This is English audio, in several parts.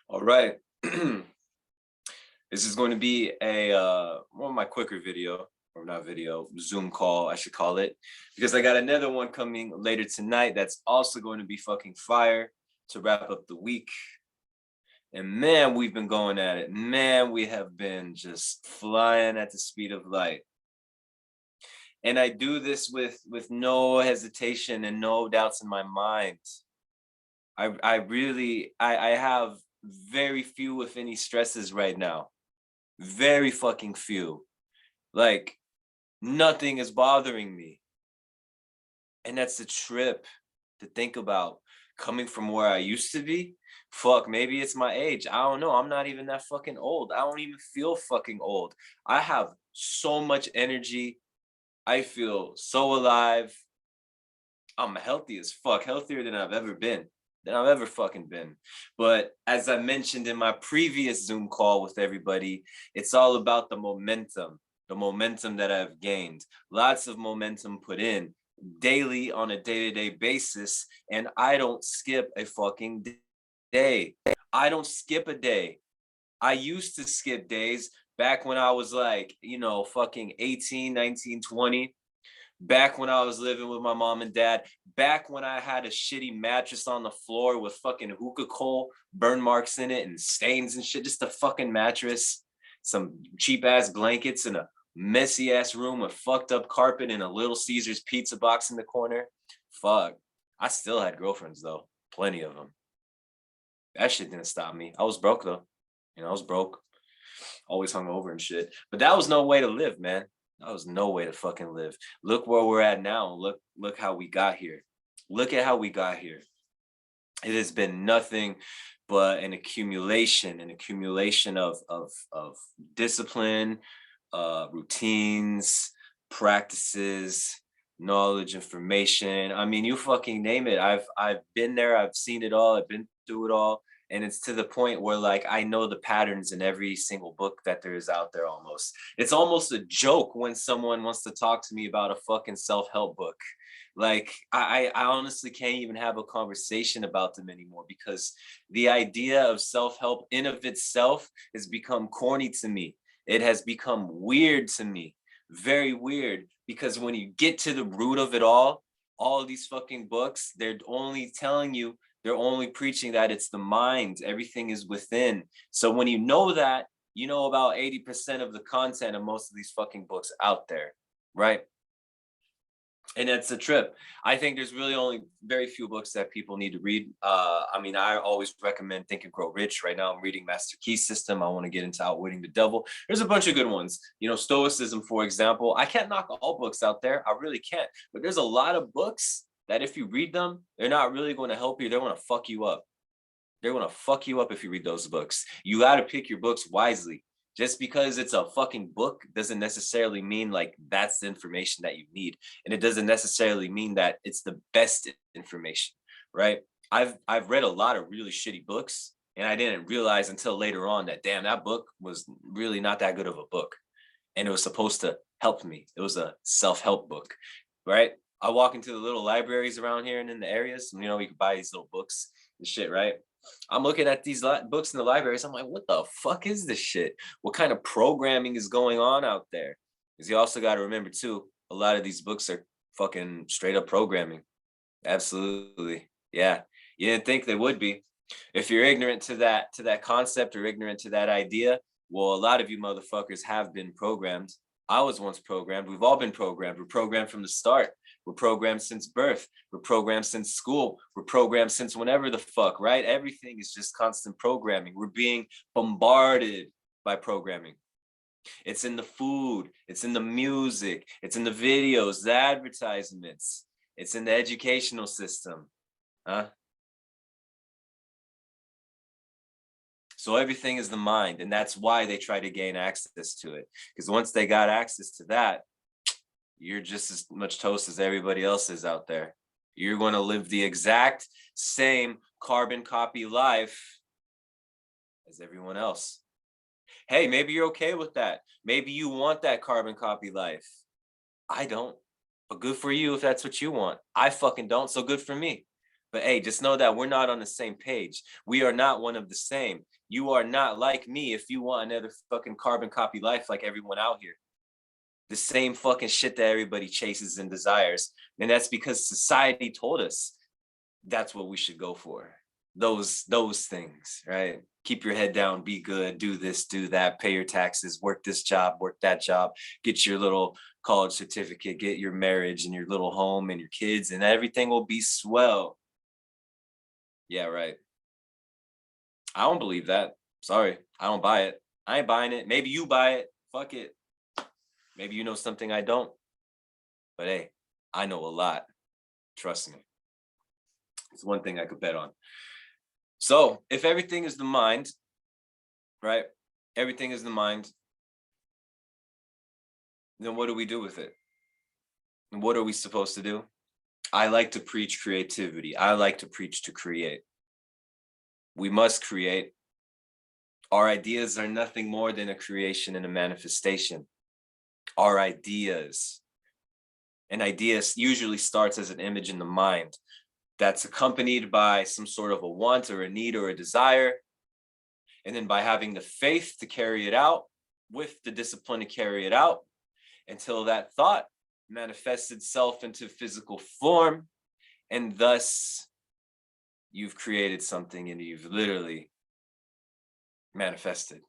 All right. This is going to be a one of my quicker video, or not video, Zoom call, I should call it, because I got another one coming later tonight that's also going to be fucking fire to wrap up the week. And man, we've been going at it. Man, we have been just flying at the speed of light. And I do this with no hesitation and no doubts in my mind. I have very few, if any, stresses right now. Very fucking few. Like, nothing is bothering me. And that's a trip to think about, coming from where I used to be. Fuck, maybe it's my age. I don't know. I'm not even that fucking old. I don't even feel fucking old. I have so much energy. I feel so alive. I'm healthy as fuck, healthier than I've ever been, than I've ever fucking been. But as I mentioned in my previous Zoom call with everybody, it's all about the momentum that I've gained. Lots of momentum put in daily on a day-to-day basis, and I don't skip a fucking day. I don't skip a day. I used to skip days back when I was like, fucking 18, 19, 20. Back when I was living with my mom and dad, back when I had a shitty mattress on the floor with fucking hookah coal burn marks in it and stains and shit, just a fucking mattress, some cheap ass blankets, and a messy ass room with fucked up carpet and a Little Caesars pizza box in the corner. Fuck, I still had girlfriends though, plenty of them. That shit didn't stop me. I was broke though. I was broke, always hungover and shit. But that was no way to live, man. That was no way to fucking live. Look where we're at now. Look how we got here. Look at how we got here. It has been nothing but an accumulation of discipline, routines, practices, knowledge, information. I mean, you fucking name it. I've been there. I've seen it all. I've been through it all. And it's to the point where, like, I know the patterns in every single book that there is out there almost. It's almost a joke when someone wants to talk to me about a fucking self-help book. Like, I honestly can't even have a conversation about them anymore, because the idea of self-help in of itself has become corny to me. It has become weird to me. Very weird, because when you get to the root of it all these fucking books, they're only telling you, they're only preaching that it's the mind, everything is within. So when you know that, you know about 80% of the content of most of these fucking books out there, right? And it's a trip. I think there's really only very few books that people need to read. I mean, I always recommend Think and Grow Rich. Right now I'm reading Master Key System. I want to get into Outwitting the Devil. There's a bunch of good ones. Stoicism, for example. I can't knock all books out there. I really can't. But there's a lot of books that if you read them, they're not really going to help you. They're going to fuck you up. They're going to fuck you up if you read those books. You got to pick your books wisely. Just because it's a fucking book doesn't necessarily mean like that's the information that you need. And it doesn't necessarily mean that it's the best information, right? I've read a lot of really shitty books, and I didn't realize until later on that, damn, that book was really not that good of a book. And it was supposed to help me. It was a self-help book, right? I walk into the little libraries around here and in the areas, you can buy these little books and shit, right? I'm looking at these books in the libraries. I'm like, what the fuck is this shit? What kind of programming is going on out there? Because you also got to remember too, a lot of these books are fucking straight up programming. Absolutely. Yeah. You didn't think they would be. If you're ignorant to that concept or ignorant to that idea, well, a lot of you motherfuckers have been programmed. I was once programmed. We've all been programmed. We're programmed from the start. We're programmed since birth. We're programmed since school. We're programmed since whenever the fuck, right? Everything is just constant programming. We're being bombarded by programming. It's in the food. It's in the music. It's in the videos, the advertisements. It's in the educational system. Huh? So everything is the mind. And that's why they try to gain access to it. Because once they got access to that, you're just as much toast as everybody else is out there. You're going to live the exact same carbon copy life as everyone else. Hey, maybe you're okay with that. Maybe you want that carbon copy life. I don't. But good for you if that's what you want. I fucking don't, so good for me. But hey, just know that we're not on the same page. We are not one of the same. You are not like me if you want another fucking carbon copy life like everyone out here. The same fucking shit that everybody chases and desires. And that's because society told us that's what we should go for. Those things, right? Keep your head down, be good, do this, do that, pay your taxes, work this job, work that job, get your little college certificate, get your marriage and your little home and your kids, and everything will be swell. Yeah, right. I don't believe that. Sorry, I don't buy it. I ain't buying it. Maybe you buy it. Fuck it. Maybe you know something I don't. But hey, I know a lot. Trust me. It's one thing I could bet on. So if everything is the mind, right? Everything is the mind, then what do we do with it? And what are we supposed to do? I like to preach creativity. I like to preach to create. We must create. Our ideas are nothing more than a creation and a manifestation. Our ideas. An idea usually starts as an image in the mind that's accompanied by some sort of a want or a need or a desire. And then by having the faith to carry it out, with the discipline to carry it out, until that thought manifests itself into physical form. And thus, you've created something and you've literally manifested,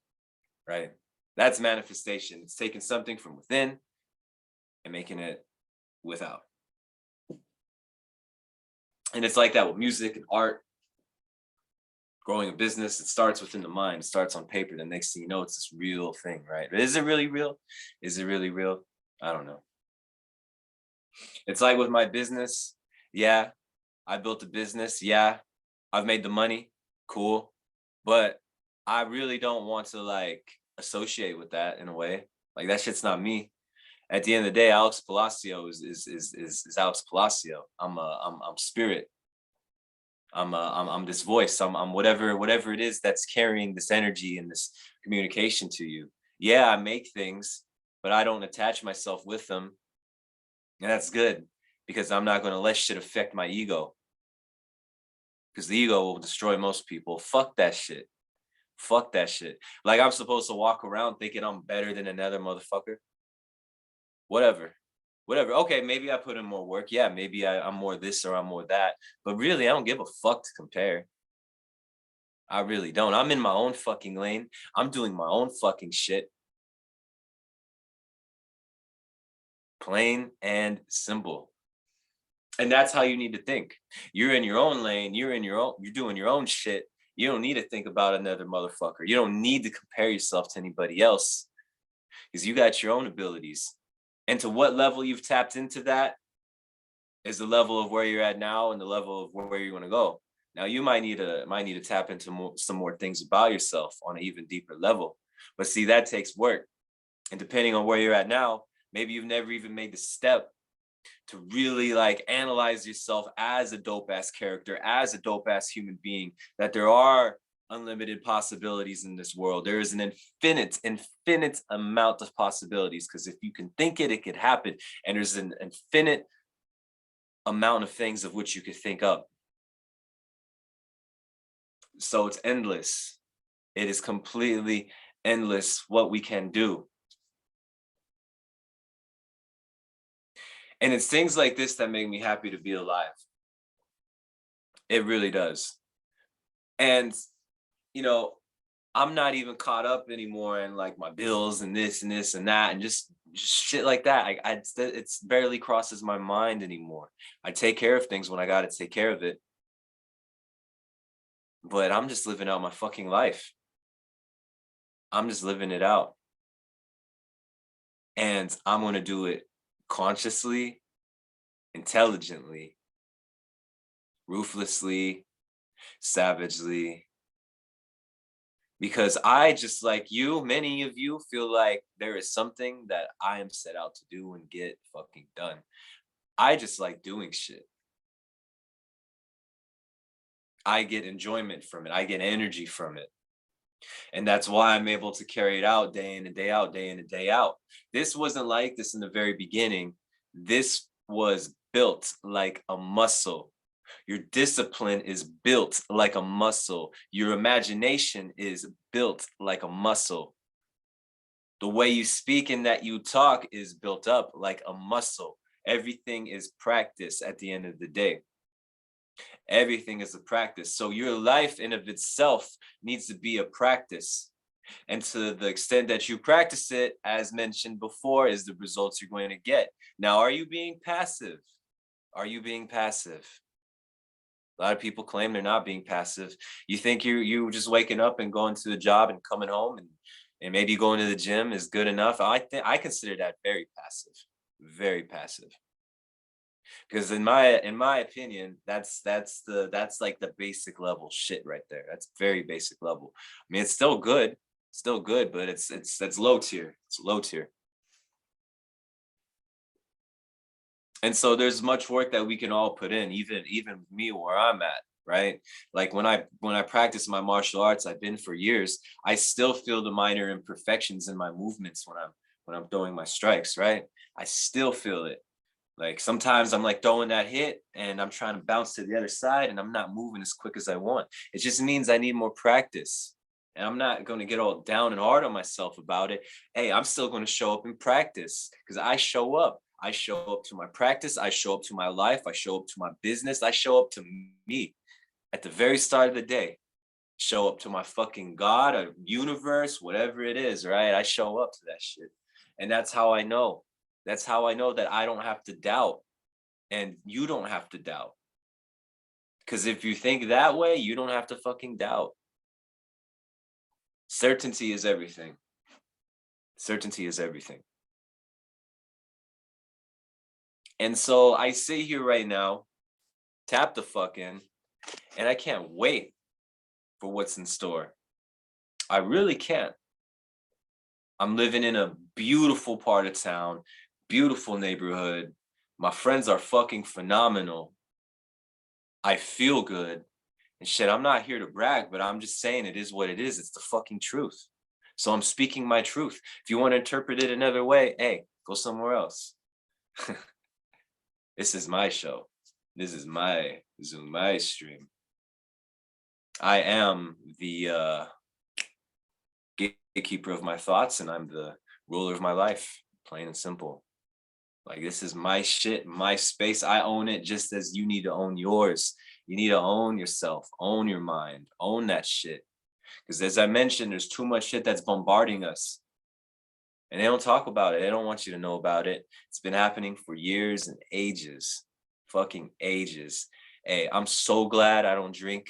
right? That's manifestation. It's taking something from within and making it without. And it's like that with music and art, growing a business. It starts within the mind, it starts on paper. The next thing you know, it's this real thing, right? But is it really real? Is it really real? I don't know. It's like with my business. Yeah, I built a business. Yeah, I've made the money. Cool. But I really don't want to like associate with that in a way. Like that shit's not me. At the end of the day, Alex Palacio is Alex Palacio. I'm spirit. I'm this voice. I'm whatever it is that's carrying this energy and this communication to you. Yeah, I make things, but I don't attach myself with them. And that's good because I'm not going to let shit affect my ego because the ego will destroy most people. Fuck that shit. Fuck that shit. Like I'm supposed to walk around thinking I'm better than another motherfucker. Whatever. Whatever. Okay, maybe I put in more work. Yeah, maybe I'm more this or I'm more that. But really, I don't give a fuck to compare. I really don't. I'm in my own fucking lane. I'm doing my own fucking shit. Plain and simple. And that's how you need to think. You're in your own lane, you're doing your own shit. You don't need to think about another motherfucker. You don't need to compare yourself to anybody else because you got your own abilities. And to what level you've tapped into that is the level of where you're at now and the level of where you want to go. Now you might need to tap into some more things about yourself on an even deeper level. But see, that takes work. And depending on where you're at now, maybe you've never even made the step to really like analyze yourself as a dope ass character, as a dope ass human being, that there are unlimited possibilities in this world. There is an infinite amount of possibilities because if you can think it, it could happen. And there's an infinite amount of things of which you could think up. So it's endless. It is completely endless what we can do. And it's things like this that make me happy to be alive. It really does. And, you know, I'm not even caught up anymore in like my bills and this and that and just shit like that. It's barely crosses my mind anymore. I take care of things when I got to take care of it, but I'm just living out my fucking life. I'm just living it out. And I'm going to do it consciously, intelligently, ruthlessly, savagely, because I, just like you, many of you feel like there is something that I am set out to do and get fucking done. I just like doing shit. I get enjoyment from it. I get energy from it. And that's why I'm able to carry it out day in and day out, day in and day out. This wasn't like this in the very beginning. This was built like a muscle. Your discipline is built like a muscle. Your imagination is built like a muscle. The way you speak and that you talk is built up like a muscle. Everything is practice at the end of the day. Everything is a practice. So your life in of itself needs to be a practice. And to the extent that you practice it, as mentioned before, is the results you're going to get. Now, are you being passive? Are you being passive? A lot of people claim they're not being passive. You think you just waking up and going to the job and coming home and maybe going to the gym is good enough. I think I consider that very passive. Very passive. Because in my opinion, that's like the basic level shit right there. That's very basic level. I mean, it's still good, but it's that's low tier. It's low tier. And so there's much work that we can all put in, even me where I'm at, right? Like when I practice my martial arts, I've been for years, I still feel the minor imperfections in my movements when I'm throwing my strikes, right? I still feel it. Like sometimes I'm like throwing that hit and I'm trying to bounce to the other side and I'm not moving as quick as I want. It just means I need more practice. And I'm not going to get all down and hard on myself about it. Hey, I'm still going to show up and practice because I show up. I show up to my practice. I show up to my life. I show up to my business. I show up to me at the very start of the day. Show up to my fucking God or universe, whatever it is, right? I show up to that shit. And that's how I know. That's how I know that I don't have to doubt and you don't have to doubt. Because if you think that way, you don't have to fucking doubt. Certainty is everything. Certainty is everything. And so I sit here right now, tap the fuck in, and I can't wait for what's in store. I really can't. I'm living in a beautiful part of town, beautiful neighborhood. My friends are fucking phenomenal. I feel good. And shit, I'm not here to brag, but I'm just saying it is what it is. It's the fucking truth. So I'm speaking my truth. If you want to interpret it another way, hey, go somewhere else. This is my show. This is my stream. I am the gatekeeper of my thoughts and I'm the ruler of my life, plain and simple. Like this is my shit, my space. I own it just as you need to own yours. You need to own yourself, own your mind, own that shit. Because as I mentioned, there's too much shit that's bombarding us. And they don't talk about it. They don't want you to know about it. It's been happening for years and ages. Fucking ages. Hey, I'm so glad I don't drink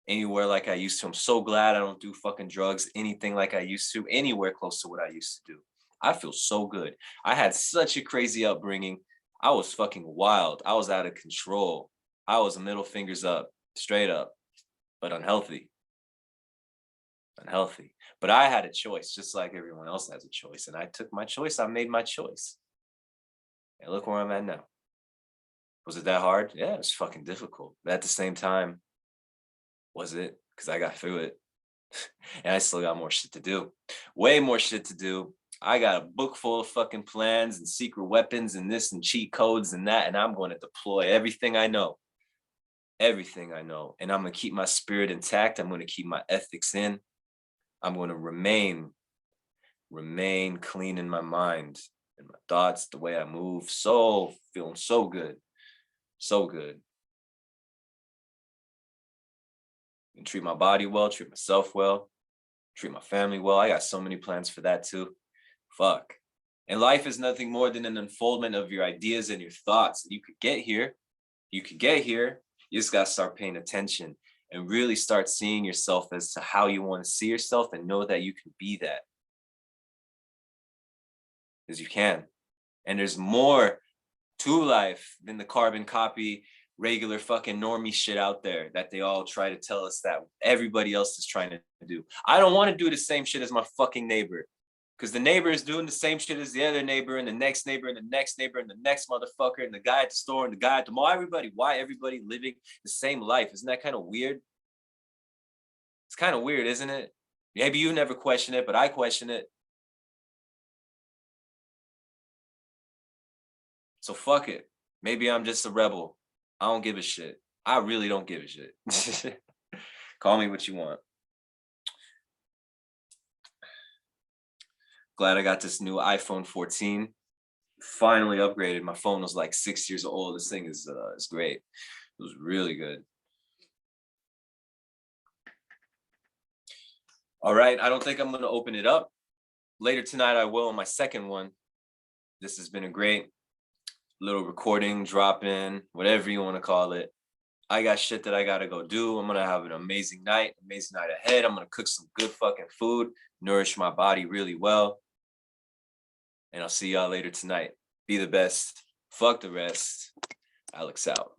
anywhere like I used to. I'm so glad I don't do fucking drugs, anything like I used to, anywhere close to what I used to do. I feel so good. I had such a crazy upbringing. I was fucking wild. I was out of control. I was middle fingers up, straight up, but unhealthy. Unhealthy. But I had a choice, just like everyone else has a choice. And I took my choice. I made my choice. And look where I'm at now. Was it that hard? Yeah, it was fucking difficult. But at the same time, was it? Because I got through it. And I still got more shit to do. Way more shit to do. I got a book full of fucking plans and secret weapons and this and cheat codes and that. And I'm going to deploy everything I know. Everything I know. And I'm going to keep my spirit intact. I'm going to keep my ethics in. I'm going to remain clean in my mind and my thoughts, the way I move. So feeling so good. So good. And treat my body well, treat myself well, treat my family well. I got so many plans for that too. Fuck. And life is nothing more than an unfoldment of your ideas and your thoughts. You could get here. You could get here. You just got to start paying attention and really start seeing yourself as to how you want to see yourself and know that you can be that. Because you can. And there's more to life than the carbon copy, regular fucking normie shit out there that they all try to tell us that everybody else is trying to do. I don't want to do the same shit as my fucking neighbor. Because the neighbor is doing the same shit as the other neighbor and the next neighbor and the next neighbor and the next motherfucker and the guy at the store and the guy at the mall. Why everybody living the same life? Isn't that kind of weird? It's kind of weird, isn't it? Maybe you never question it, but I question it. So fuck it. Maybe I'm just a rebel. I don't give a shit. I really don't give a shit. Call me what you want. Glad I got this new iPhone 14. Finally upgraded. My phone was like 6 years old. This thing is great. It was really good. All right. I don't think I'm gonna open it up. Later tonight I will on my second one. This has been a great little recording, drop in, whatever you want to call it. I got shit that I gotta go do. I'm gonna have an amazing night ahead. I'm gonna cook some good fucking food, nourish my body really well. And I'll see y'all later tonight. Be the best. Fuck the rest. Alex out.